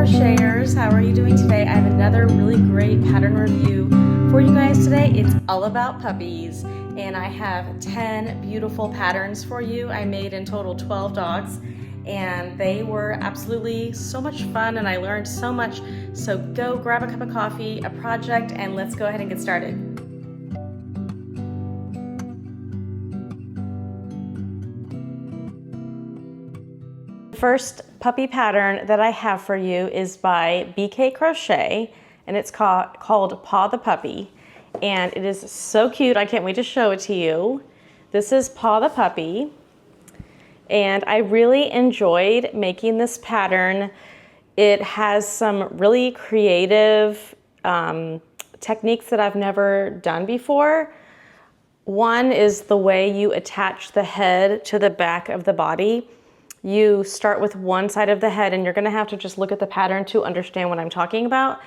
crocheters, how are you doing today? I have another really great pattern review for you guys today. It's all about puppies, and I have 10 beautiful patterns for you. I made in total 12 dogs, and they were absolutely so much fun, and I learned so much. So go grab a cup of coffee, a project, and let's go ahead and get started. First puppy pattern that I have for you is by BK Crochet, and it's called Paw the Puppy, and it is so cute. I can't wait to show it to you. This is Paw the Puppy, and I really enjoyed making this pattern. It has some really creative techniques that I've never done before. One is the way you attach the head to the back of the body. You start with one side of the head, and you're gonna have to just look at the pattern to understand what I'm talking about,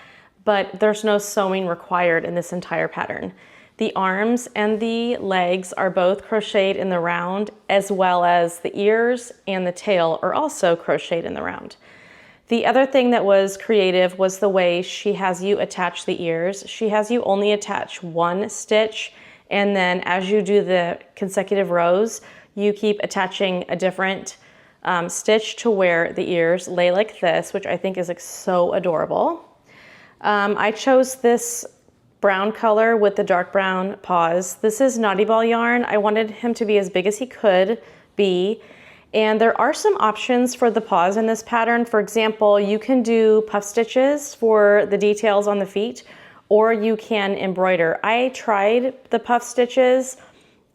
but there's no sewing required in this entire pattern. The arms and the legs are both crocheted in the round, as well as the ears and the tail are also crocheted in the round. The other thing that was creative was the way she has you attach the ears. She has you only attach one stitch, and then as you do the consecutive rows, you keep attaching a different stitch to where the ears lay like this, which I think is like so adorable. I chose this brown color with the dark brown paws. This is Naughty Ball yarn. I wanted him to be as big as he could be. And there are some options for the paws in this pattern. For example, you can do puff stitches for the details on the feet, or you can embroider. I tried the puff stitches.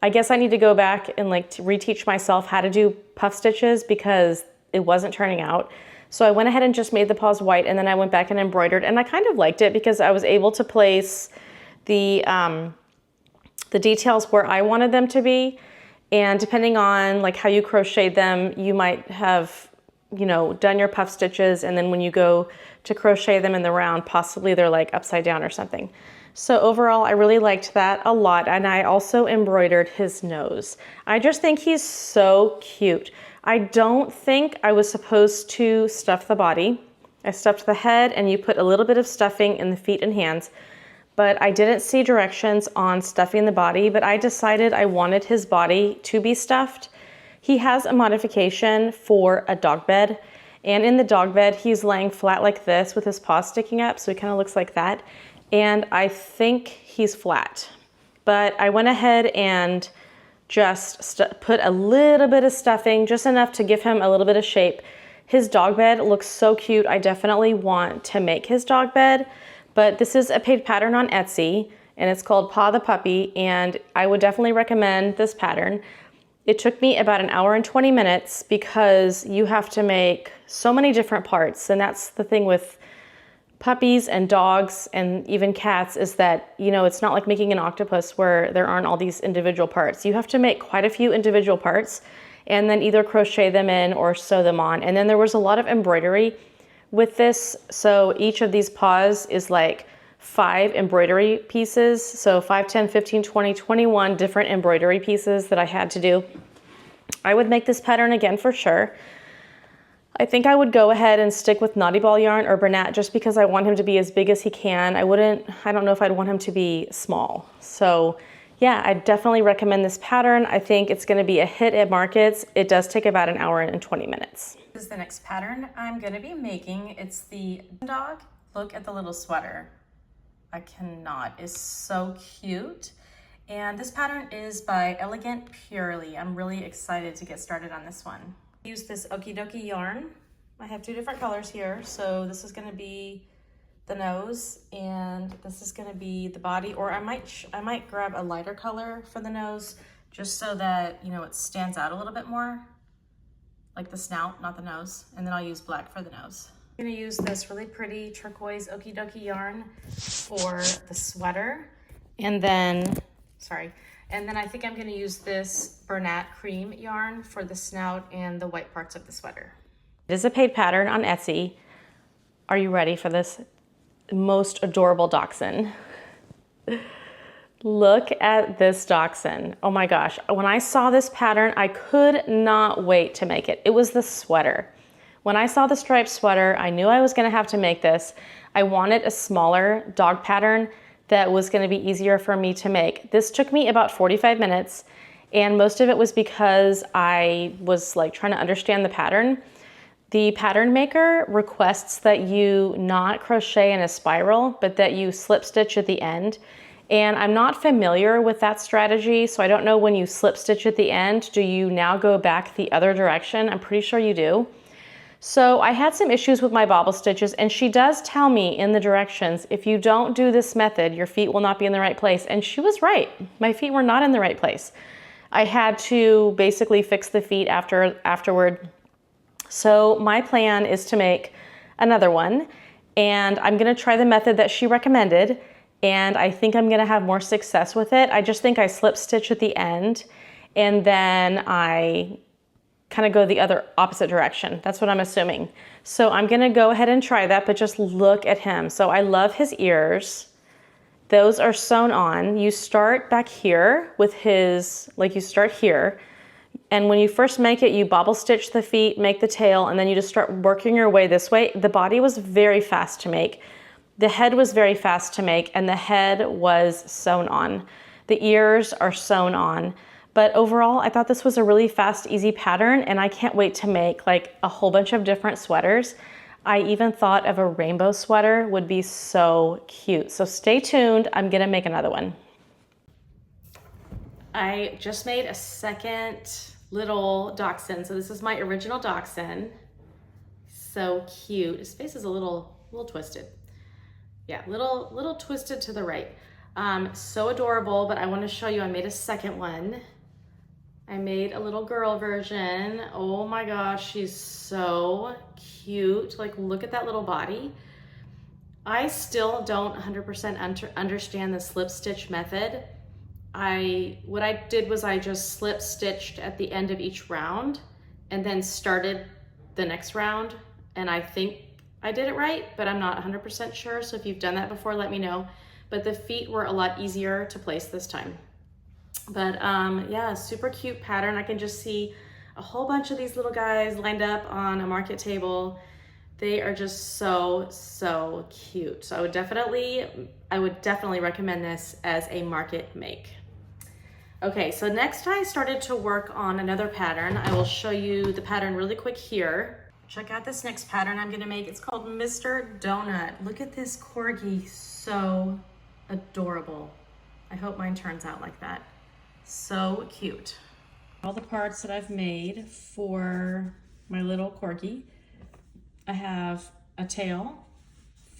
I guess I need to go back and to reteach myself how to do puff stitches because it wasn't turning out. So I went ahead and just made the paws white, and then I went back and embroidered, and I kind of liked it because I was able to place the details where I wanted them to be. And depending on how you crocheted them, you might have, done your puff stitches, and then when you go to crochet them in the round, possibly they're upside down or something. So overall, I really liked that a lot, and I also embroidered his nose. I just think he's so cute. I don't think I was supposed to stuff the body. I stuffed the head, and you put a little bit of stuffing in the feet and hands, but I didn't see directions on stuffing the body, but I decided I wanted his body to be stuffed. He has a modification for a dog bed, and in the dog bed, he's laying flat like this with his paws sticking up, so he kind of looks like that. And I think he's flat, but I went ahead and just put a little bit of stuffing, just enough to give him a little bit of shape. His dog bed looks so cute. I definitely want to make his dog bed, but this is a paid pattern on Etsy, and it's called Paw the Puppy, and I would definitely recommend this pattern. It took me about an hour and 20 minutes because you have to make so many different parts, and that's the thing with puppies and dogs and even cats is that, it's not like making an octopus where there aren't all these individual parts. You have to make quite a few individual parts and then either crochet them in or sew them on. And then there was a lot of embroidery with this. So each of these paws is 5 embroidery pieces. So 5, 10, 15, 20, 21 different embroidery pieces that I had to do. I would make this pattern again for sure. I think I would go ahead and stick with Naughty Ball yarn or Bernat just because I want him to be as big as he can. I don't know if I'd want him to be small. So yeah, I definitely recommend this pattern. I think it's gonna be a hit at markets. It does take about an hour and 20 minutes. This is the next pattern I'm gonna be making. It's the dog. Look at the little sweater. I cannot, it's so cute. And this pattern is by Elegant Purely. I'm really excited to get started on this one. Use this Okie Dokie yarn. I have 2 different colors here. So this is gonna be the nose and this is gonna be the body, or I might grab a lighter color for the nose just so that, it stands out a little bit more, like the snout, not the nose. And then I'll use black for the nose. I'm gonna use this really pretty turquoise Okie Dokie yarn for the sweater. And then I think I'm gonna use this Bernat cream yarn for the snout and the white parts of the sweater. It is a paid pattern on Etsy. Are you ready for this most adorable dachshund? Look at this dachshund. Oh my gosh, when I saw this pattern, I could not wait to make it. It was the sweater. When I saw the striped sweater, I knew I was gonna have to make this. I wanted a smaller dog pattern that was gonna be easier for me to make. This took me about 45 minutes, and most of it was because I was like trying to understand the pattern. The pattern maker requests that you not crochet in a spiral, but that you slip stitch at the end. And I'm not familiar with that strategy, so I don't know when you slip stitch at the end, do you now go back the other direction? I'm pretty sure you do. So I had some issues with my bobble stitches, and she does tell me in the directions, if you don't do this method, your feet will not be in the right place. And she was right. My feet were not in the right place. I had to basically fix the feet afterward. So my plan is to make another one, and I'm gonna try the method that she recommended, and I think I'm gonna have more success with it. I just think I slip stitch at the end, and then I kind of go the other opposite direction. That's what I'm assuming. So I'm gonna go ahead and try that, but just look at him. So I love his ears. Those are sewn on. You start back here with his, like you start here, and when you first make it, you bobble stitch the feet, make the tail, and then you just start working your way this way. The body was very fast to make. The head was very fast to make, and the head was sewn on. The ears are sewn on. But overall, I thought this was a really fast, easy pattern, and I can't wait to make like a whole bunch of different sweaters. I even thought of a rainbow sweater would be so cute. So stay tuned, I'm gonna make another one. I just made a second little dachshund. So this is my original dachshund. So cute. His face is a little twisted. Yeah, little twisted to the right. So adorable, but I want to show you, I made a second one. I made a little girl version. Oh my gosh, she's so cute. Like, look at that little body. I still don't 100% understand the slip stitch method. What I did was I just slip stitched at the end of each round and then started the next round. And I think I did it right, but I'm not 100% sure. So if you've done that before, let me know. But the feet were a lot easier to place this time. But yeah, super cute pattern. I can just see a whole bunch of these little guys lined up on a market table. They are just so cute. So I would definitely recommend this as a market make. Okay, so next I started to work on another pattern. I will show you the pattern really quick here. Check out this next pattern I'm gonna make. It's called Mr. Donut. Look at this corgi, so adorable. I hope mine turns out like that. So cute. All the parts that I've made for my little corgi. I have a tail,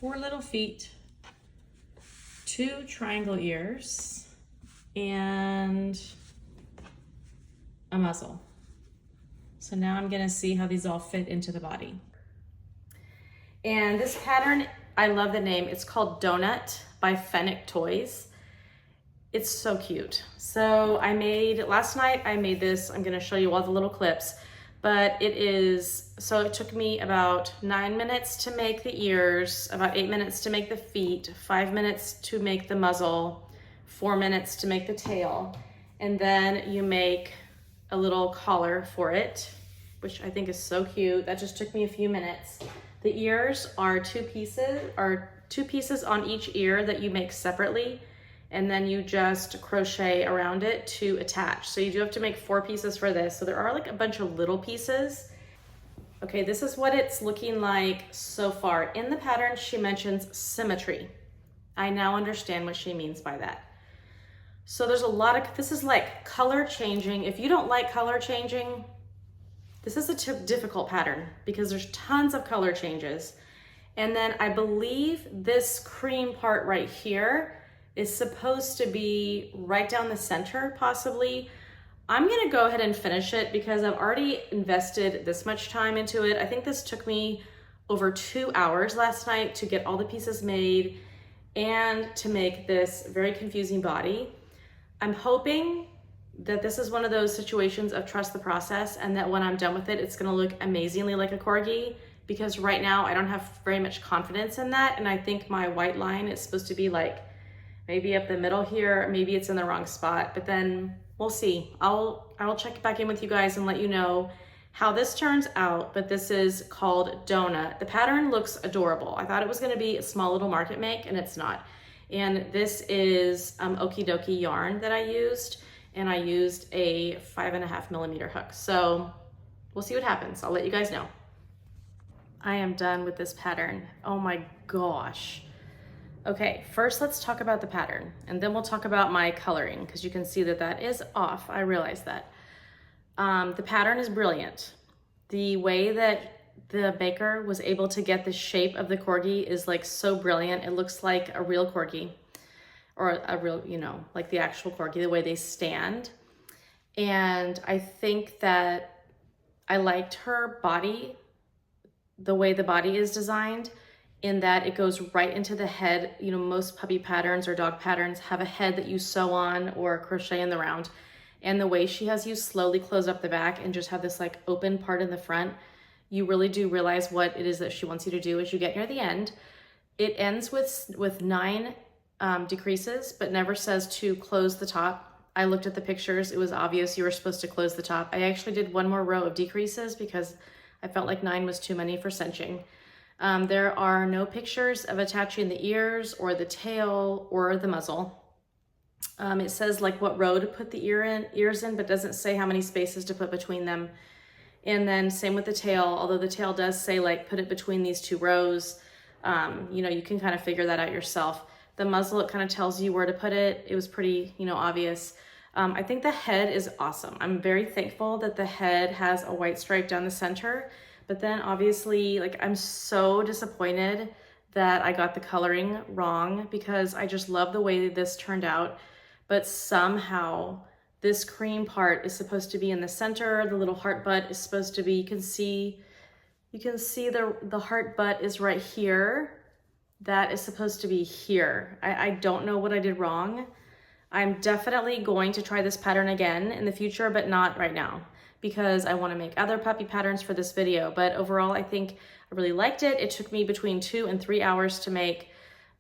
4 little feet, 2 triangle ears, and a muzzle. So now I'm gonna see how these all fit into the body. And this pattern, I love the name. It's called Donut by Fennec Toys. It's so cute. So last night I made this. I'm gonna show you all the little clips, but it took me about 9 minutes to make the ears, about 8 minutes to make the feet, 5 minutes to make the muzzle, 4 minutes to make the tail, and then you make a little collar for it, which I think is so cute. That just took me a few minutes. The ears are two pieces on each ear that you make separately, and then you just crochet around it to attach. So you do have to make 4 pieces for this. So there are like a bunch of little pieces. Okay, this is what it's looking like so far. In the pattern, she mentions symmetry. I now understand what she means by that. So there's this is like color changing. If you don't like color changing, this is a difficult pattern because there's tons of color changes. And then I believe this cream part right here is supposed to be right down the center, possibly. I'm gonna go ahead and finish it because I've already invested this much time into it. I think this took me over 2 hours last night to get all the pieces made and to make this very confusing body. I'm hoping that this is one of those situations of trust the process and that when I'm done with it, it's gonna look amazingly like a corgi, because right now I don't have very much confidence in that. And I think my white line is supposed to be like maybe up the middle here, maybe it's in the wrong spot, but then we'll see. I will check back in with you guys and let you know how this turns out, but this is called Donut. The pattern looks adorable. I thought it was gonna be a small little market make, and it's not. And this is Okie Dokie yarn that I used, and I used a 5.5mm hook. So we'll see what happens. I'll let you guys know. I am done with this pattern. Oh my gosh. Okay, first let's talk about the pattern, and then we'll talk about my coloring, because you can see that that is off. I realize that. The pattern is brilliant. The way that the maker was able to get the shape of the Corgi is like so brilliant. It looks like a real Corgi, or a real, you know, like the actual Corgi, the way they stand. And I think that I liked her body, the way the body is designed, in that it goes right into the head. You know, most puppy patterns or dog patterns have a head that you sew on or crochet in the round. And the way she has you slowly close up the back and just have this like open part in the front, you really do realize what it is that she wants you to do as you get near the end. It ends with 9 decreases, but never says to close the top. I looked at the pictures. It was obvious you were supposed to close the top. I actually did 1 more row of decreases because I felt like 9 was too many for cinching. There are no pictures of attaching the ears or the tail or the muzzle. It says like what row to put the ears in, but doesn't say how many spaces to put between them. And then same with the tail, although the tail does say like put it between these 2 rows. You know, you can kind of figure that out yourself. The muzzle, it kind of tells you where to put it. It was pretty, you know, obvious. I think the head is awesome. I'm very thankful that the head has a white stripe down the center, but then obviously, like, I'm so disappointed that I got the coloring wrong, because I just love the way this turned out. But somehow this cream part is supposed to be in the center. The little heart butt is supposed to be, you can see the heart butt is right here. That is supposed to be here. I don't know what I did wrong. I'm definitely going to try this pattern again in the future, but not right now, because I want to make other puppy patterns for this video. But overall, I think I really liked it. It took me between 2 and 3 hours to make.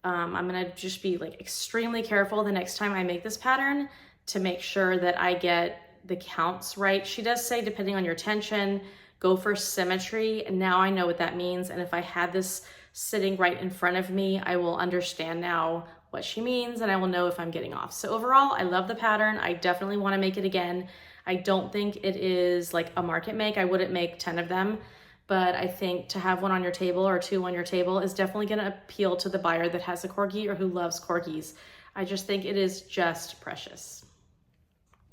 I'm gonna just be like extremely careful the next time I make this pattern to make sure that I get the counts right. She does say, depending on your tension, go for symmetry. And now I know what that means. And if I had this sitting right in front of me, I will understand now what she means, and I will know if I'm getting off. So overall, I love the pattern. I definitely want to make it again. I don't think it is like a market make. I wouldn't make 10 of them, but I think to have one on your table or 2 on your table is definitely going to appeal to the buyer that has a Corgi or who loves Corgis. I just think it is just precious.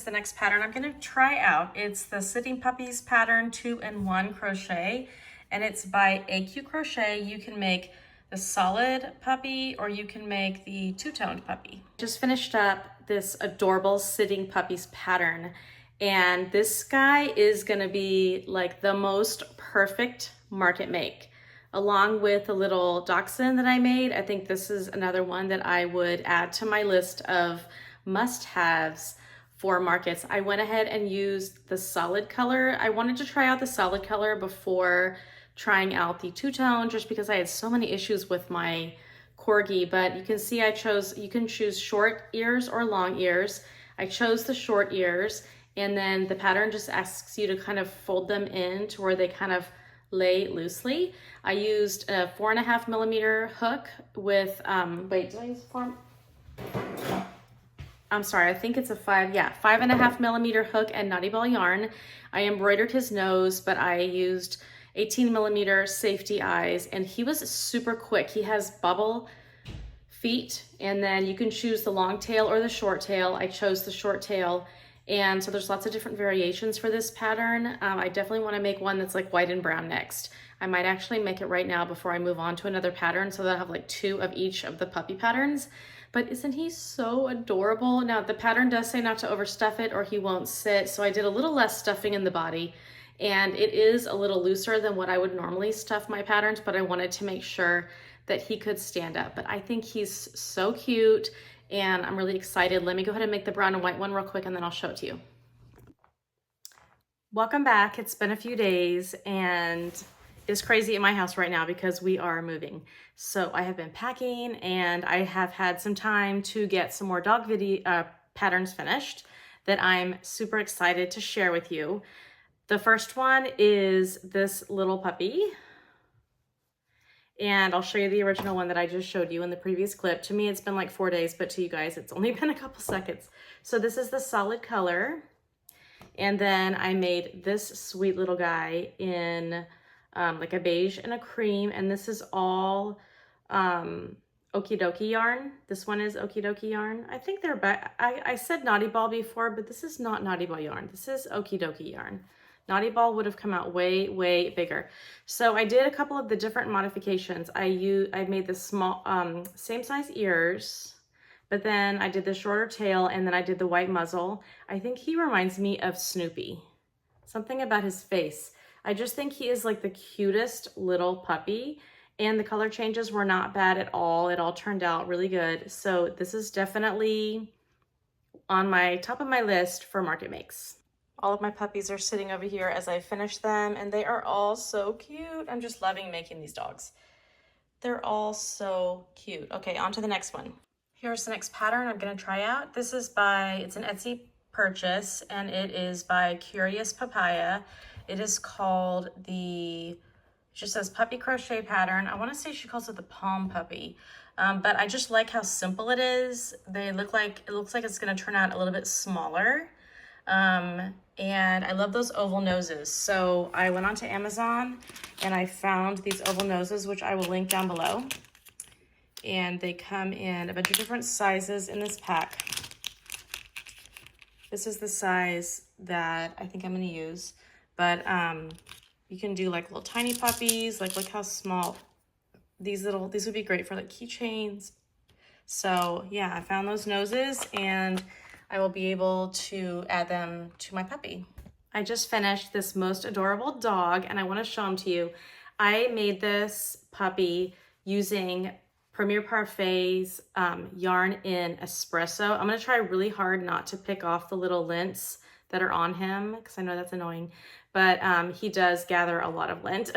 The next pattern I'm going to try out, it's the Sitting Puppies pattern 2-in-1 crochet, and it's by AQ Crochet. You can make the solid puppy or you can make the 2-toned puppy. Just finished up this adorable Sitting Puppies pattern, and this guy is going to be like the most perfect market make. Along with the little Dachshund that I made, I think this is another one that I would add to my list of must-haves for markets. I went ahead and used the solid color. I wanted to try out the solid color before trying out the 2-tone, just because I had so many issues with my Corgi. But you can see you can choose short ears or long ears. I chose the short ears, and then the pattern just asks you to kind of fold them in to where they kind of lay loosely. I used a 4.5mm hook with, wait, did I use 4? I'm sorry, I think it's a 5.5mm hook and knotty ball yarn. I embroidered his nose, but I used 18mm safety eyes, and he was super quick. He has bubble feet, and then you can choose the long tail or the short tail. I chose the short tail, and so there's lots of different variations for this pattern. I definitely want to make one that's like white and brown next. I might actually make it right now before I move on to another pattern, so that I have like 2 of each of the puppy patterns. But isn't he so adorable? Now the pattern does say not to overstuff it or he won't sit, so I did a little less stuffing in the body, and it is a little looser than what I would normally stuff my patterns, but I wanted to make sure that he could stand up. But I think he's so cute, and I'm really excited. Let me go ahead and make the brown and white one real quick, and then I'll show it to you. Welcome back. It's been a few days, and it's crazy in my house right now because we are moving. So I have been packing, and I have had some time to get some more dog patterns finished that I'm super excited to share with you. The first one is this little puppy. And I'll show you the original one that I just showed you in the previous clip. To me, it's been like 4 days, but to you guys, it's only been a couple seconds. So this is the solid color. And then I made this sweet little guy in like a beige and a cream. And this is all Okie Dokie yarn. This one is Okie Dokie yarn. I think they're back. I said Naughty Ball before, but this is not Naughty Ball yarn. This is Okie Dokie yarn. Naughty Ball would have come out way, way bigger. So I did a couple of the different modifications. I made the small, same size ears, but then I did the shorter tail, and then I did the white muzzle. I think he reminds me of Snoopy. Something about his face. I just think he is like the cutest little puppy, and the color changes were not bad at all. It all turned out really good. So this is definitely on my top of my list for market makes. All of my puppies are sitting over here as I finish them, and they are all so cute. I'm just loving making these dogs. They're all so cute. Okay, on to the next one. Here's the next pattern I'm gonna try out. This is it's an Etsy purchase, and it is by Curious Papaya. It is called it just says puppy crochet pattern. I wanna say she calls it the Palm Puppy. But I just like how simple it is. It looks like it's gonna turn out a little bit smaller. And I love those oval noses. So I went onto Amazon and I found these oval noses, which I will link down below. And they come in a bunch of different sizes in this pack. This is the size that I think I'm gonna use. But you can do like little tiny puppies, like look how small these would be great for like keychains. So yeah, I found those noses, and I will be able to add them to my puppy. I just finished this most adorable dog, and I want to show him to you. I made this puppy using Premier Parfait's yarn in espresso. I'm going to try really hard not to pick off the little lints that are on him, because I know that's annoying, but he does gather a lot of lint.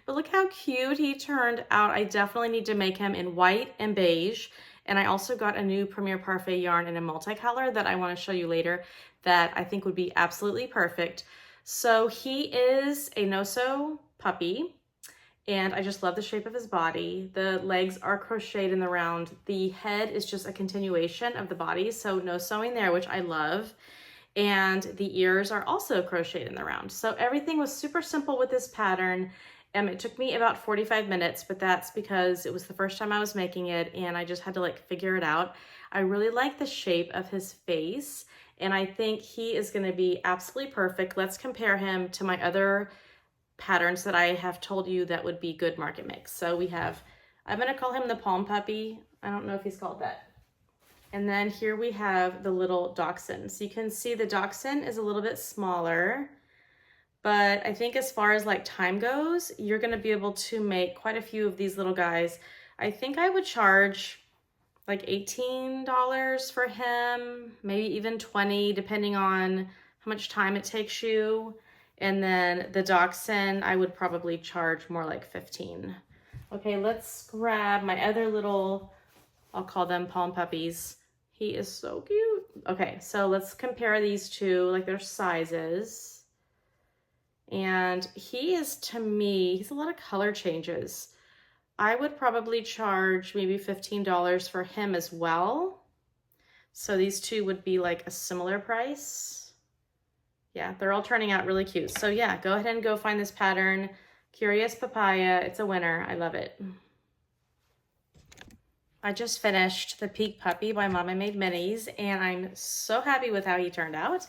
But look how cute he turned out. I definitely need to make him in white and beige. And I also got a new Premier Parfait yarn in a multicolor that I want to show you later that I think would be absolutely perfect. So he is a no-sew puppy, and I just love the shape of his body. The legs are crocheted in the round. The head is just a continuation of the body, so no sewing there, which I love. And the ears are also crocheted in the round. So everything was super simple with this pattern. It took me about 45 minutes, but that's because it was the first time I was making it, and I just had to like figure it out. I really like the shape of his face, and I think he is going to be absolutely perfect. Let's compare him to my other patterns that I have told you that would be good market mix. So we have, I'm going to call him the Palm Puppy. I don't know if he's called that. And then here we have the little Dachshund. So you can see the Dachshund is a little bit smaller. But I think as far as like time goes, you're gonna be able to make quite a few of these little guys. I think I would charge like $18 for him, maybe even 20, depending on how much time it takes you. And then the Dachshund, I would probably charge more like 15. Okay, let's grab my other little, I'll call them Palm Puppies. He is so cute. Okay, so let's compare these two, like their sizes. And he is, to me, he's a lot of color changes. I would probably charge maybe $15 for him as well. So these two would be like a similar price. Yeah, they're all turning out really cute. So yeah, go ahead and go find this pattern. Curious Papaya, it's a winner. I love it. I just finished the Peak Puppy by Mama Made Minis, and I'm so happy with how he turned out.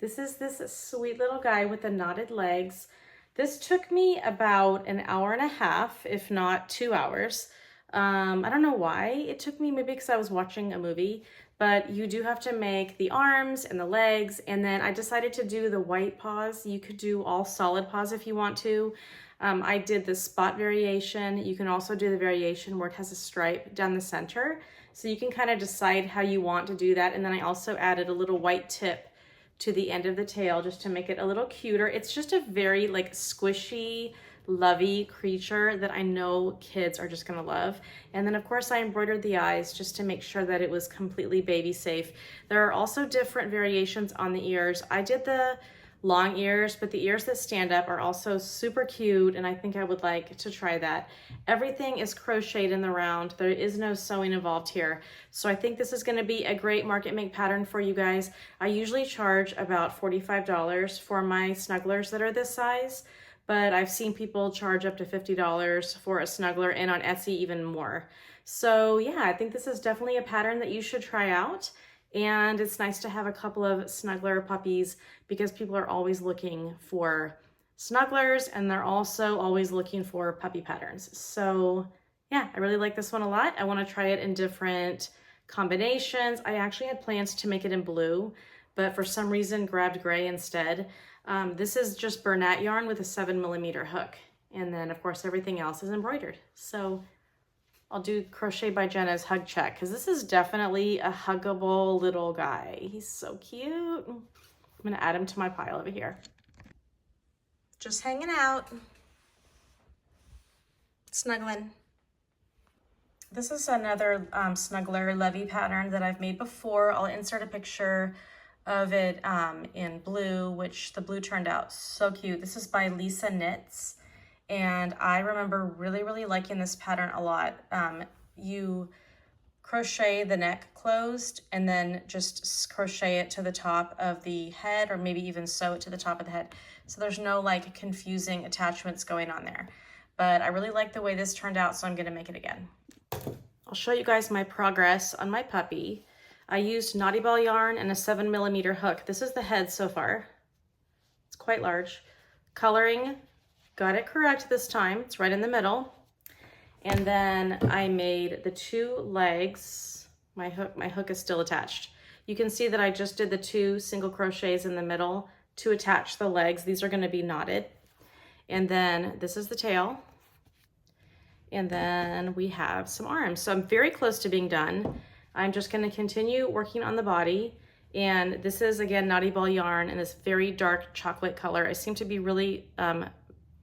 This is this sweet little guy with the knotted legs. This took me about an hour and a half, if not 2 hours. I don't know why it took me, maybe because I was watching a movie, but you do have to make the arms and the legs, and then I decided to do the white paws. You could do all solid paws if you want to. I did the spot variation. You can also do the variation where it has a stripe down the center. So you can kind of decide how you want to do that. And then I also added a little white tip to the end of the tail just to make it a little cuter. It's just a very like squishy, lovey creature that I know kids are just gonna love. And then of course I embroidered the eyes just to make sure that it was completely baby safe. There are also different variations on the ears. I did the long ears, but the ears that stand up are also super cute, and I think I would like to try that. Everything is crocheted in the round. There is no sewing involved here. So I think this is gonna be a great market make pattern for you guys. I usually charge about $45 for my snugglers that are this size, but I've seen people charge up to $50 for a snuggler, and on Etsy even more. So yeah, I think this is definitely a pattern that you should try out. And it's nice to have a couple of snuggler puppies because people are always looking for snugglers, and they're also always looking for puppy patterns. So yeah, I really like this one a lot. I want to try it in different combinations. I actually had plans to make it in blue, but for some reason grabbed gray instead. This is just Bernat yarn with a 7mm hook. And then of course everything else is embroidered. So I'll do Crochet by Jenna's hug check because this is definitely a huggable little guy. He's so cute. I'm gonna add him to my pile over here. Just hanging out, snuggling. This is another snuggler lovey pattern that I've made before. I'll insert a picture of it in blue, which the blue turned out so cute. This is by Lisa Knits. And I remember really liking this pattern a lot. You crochet the neck closed and then just crochet it to the top of the head, or maybe even sew it to the top of the head. So there's no like confusing attachments going on there. But I really like the way this turned out, so I'm gonna make it again. I'll show you guys my progress on my puppy. I used Naughty Ball yarn and a 7mm hook. This is the head so far. It's quite large. Coloring. Got it correct this time. It's right in the middle. And then I made the two legs. My hook is still attached. You can see that I just did the 2 single crochets in the middle to attach the legs. These are going to be knotted. And then this is the tail. And then we have some arms. So I'm very close to being done. I'm just going to continue working on the body. And this is again Naughty Ball yarn in this very dark chocolate color. I seem to be really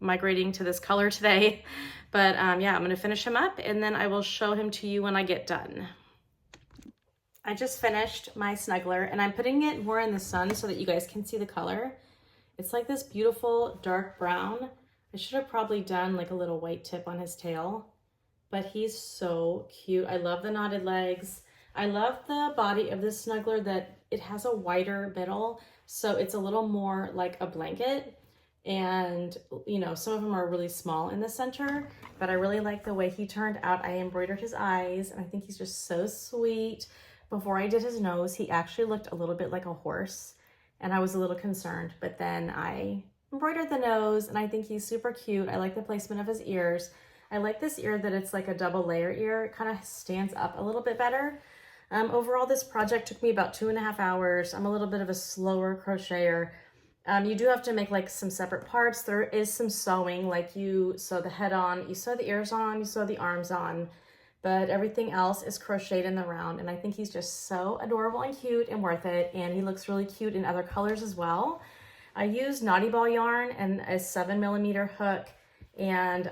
migrating to this color today, but yeah, I'm gonna finish him up and then I will show him to you when I get done. I just finished my snuggler and I'm putting it more in the sun so that you guys can see the color. It's like this beautiful dark brown. I should have probably done like a little white tip on his tail, but he's so cute. I love the knotted legs. I love the body of this snuggler that it has a wider middle, so it's a little more like a blanket. And you know, some of them are really small in the center, but I really like the way he turned out. I embroidered his eyes and I think he's just so sweet. Before I did his nose, he actually looked a little bit like a horse and I was a little concerned, but then I embroidered the nose and I think he's super cute. I like the placement of his ears. I like this ear that it's like a double layer ear. It kind of stands up a little bit better. Overall, this project took me about 2.5 hours. I'm a little bit of a slower crocheter. You do have to make like some separate parts. There is some sewing, like you sew the head on, you sew the ears on, you sew the arms on, but everything else is crocheted in the round. And I think he's just so adorable and cute and worth it. And he looks really cute in other colors as well. I used Naughty Ball yarn and a 7mm hook, and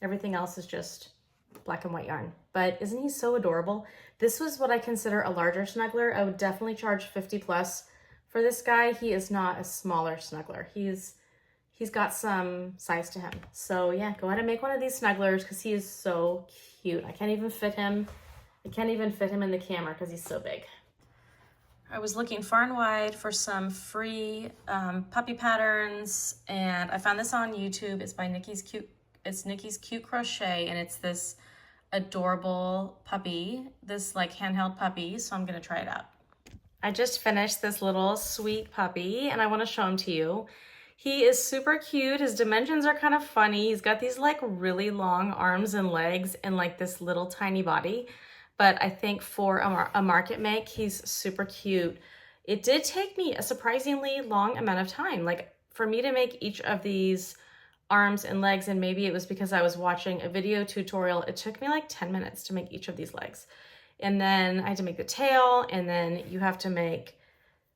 everything else is just black and white yarn. But isn't he so adorable? This was what I consider a larger snuggler. I would definitely charge 50 plus for this guy. He is not a smaller snuggler. He's got some size to him. So yeah, go ahead and make one of these snugglers because he is so cute. I can't even fit him. I can't even fit him in the camera because he's so big. I was looking far and wide for some free puppy patterns, and I found this on YouTube. It's by Nikki's Cute Crochet, and it's this adorable puppy, this like handheld puppy. So I'm gonna try it out. I just finished this little sweet puppy and I want to show him to you. He is super cute. His dimensions are kind of funny. He's got these like really long arms and legs and like this little tiny body. But I think for a market make, he's super cute. It did take me a surprisingly long amount of time. Like for me to make each of these arms and legs, and maybe it was because I was watching a video tutorial, it took me like 10 minutes to make each of these legs. And then I had to make the tail, and then you have to make,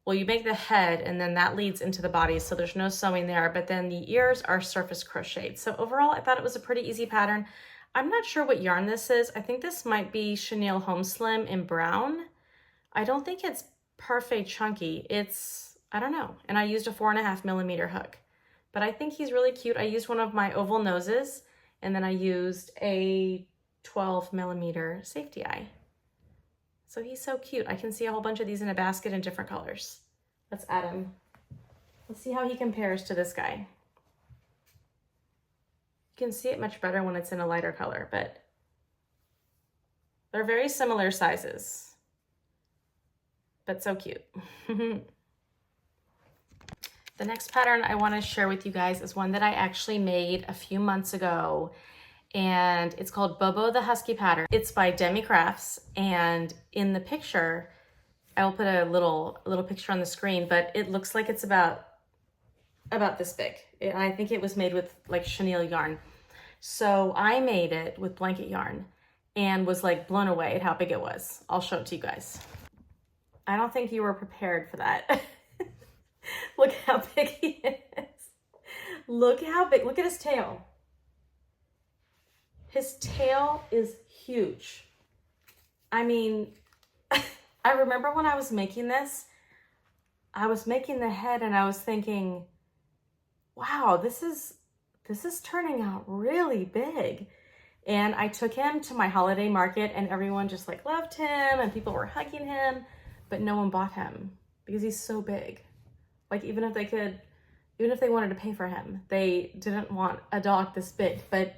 well, you make the head, and then that leads into the body, so there's no sewing there, but then the ears are surface crocheted. So overall, I thought it was a pretty easy pattern. I'm not sure what yarn this is. I think this might be Chenille Home Slim in brown. I don't think it's Parfait Chunky. I don't know. And I used a 4.5mm hook, but I think he's really cute. I used one of my oval noses, and then I used a 12mm safety eye. So he's so cute. I can see a whole bunch of these in a basket in different colors. Let's add him. Let's see how he compares to this guy. You can see it much better when it's in a lighter color, but they're very similar sizes, but so cute. The next pattern I want to share with you guys is one that I actually made a few months ago, and it's called Bobo the Husky pattern. It's by Demi Crafts, and in the picture, I will put a little picture on the screen, but it looks like it's about this big. I think it was made with like chenille yarn. So I made it with blanket yarn and was like blown away at how big it was. I'll show it to you guys. I don't think you were prepared for that. Look how big he is. Look how big, look at his tail. His tail is huge. I mean, I remember when I was making this, I was making the head and I was thinking, wow, this is turning out really big. And I took him to my holiday market and everyone just like loved him and people were hugging him, but no one bought him because he's so big. Like even if they wanted to pay for him, they didn't want a dog this big. But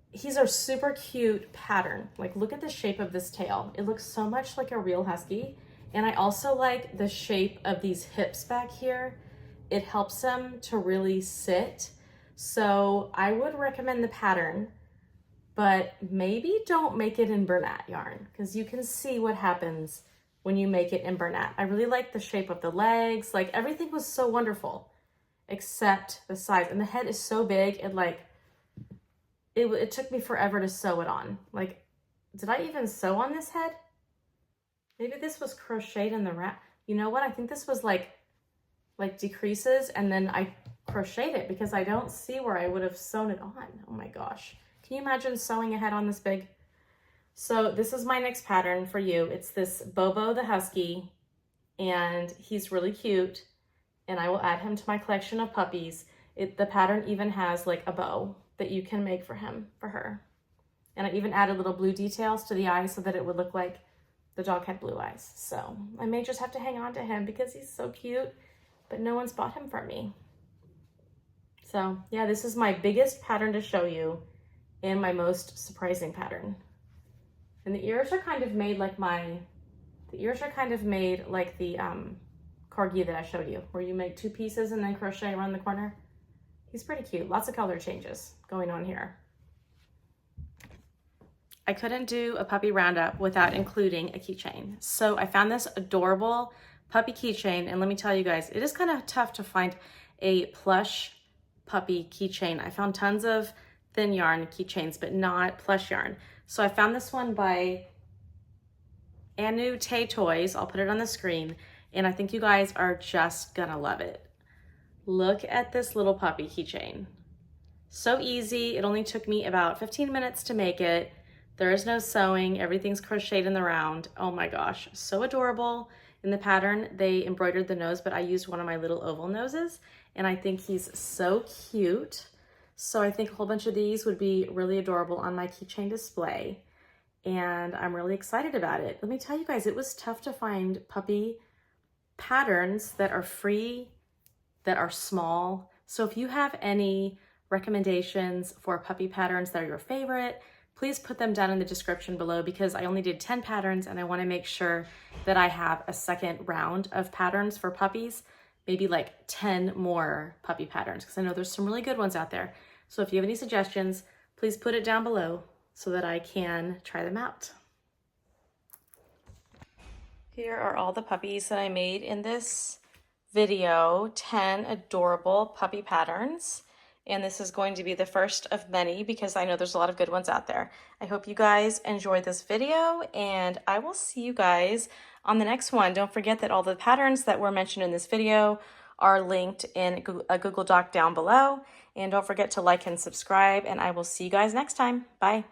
he's a super cute pattern. Like look at the shape of this tail. It looks so much like a real husky. And I also like the shape of these hips back here. It helps him to really sit. So I would recommend the pattern, but maybe don't make it in Bernat yarn because you can see what happens when you make it in Bernat. I really like the shape of the legs. Like everything was so wonderful except the size. And the head is so big. It took me forever to sew it on. Like, did I even sew on this head? Maybe this was crocheted in the wrap. You know what? I think this was like decreases and then I crocheted it because I don't see where I would have sewn it on. Oh my gosh. Can you imagine sewing a head on this big? So this is my next pattern for you. It's this Bobo the Husky, and he's really cute, and I will add him to my collection of puppies. The pattern even has like a bow that you can make for him, for her. And I even added little blue details to the eyes so that it would look like the dog had blue eyes. So I may just have to hang on to him because he's so cute, but no one's bought him for me. So yeah, this is my biggest pattern to show you and my most surprising pattern. And the ears are kind of made like the Corgi that I showed you, where you make two pieces and then crochet around the corner. He's pretty cute. Lots of color changes going on here. I couldn't do a puppy roundup without including a keychain. So I found this adorable puppy keychain, and let me tell you guys, it is kind of tough to find a plush puppy keychain. I found tons of thin yarn keychains, but not plush yarn. So I found this one by Anu Tay Toys. I'll put it on the screen, and I think you guys are just gonna love it. Look at this little puppy keychain. So easy. It only took me about 15 minutes to make it. There is no sewing. Everything's crocheted in the round. Oh my gosh, so adorable. In the pattern, they embroidered the nose, but I used one of my little oval noses, and I think he's so cute. So I think a whole bunch of these would be really adorable on my keychain display, and I'm really excited about it. Let me tell you guys, it was tough to find puppy patterns that are free, that are small. So if you have any recommendations for puppy patterns that are your favorite, please put them down in the description below because I only did 10 patterns and I want to make sure that I have a second round of patterns for puppies, maybe like 10 more puppy patterns because I know there's some really good ones out there. So if you have any suggestions, please put it down below so that I can try them out. Here are all the puppies that I made in this video, 10 adorable puppy patterns. And this is going to be the first of many because I know there's a lot of good ones out there. I hope you guys enjoyed this video, and I will see you guys on the next one. Don't forget that all the patterns that were mentioned in this video are linked in a Google Doc down below. And don't forget to like and subscribe, and I will see you guys next time. Bye.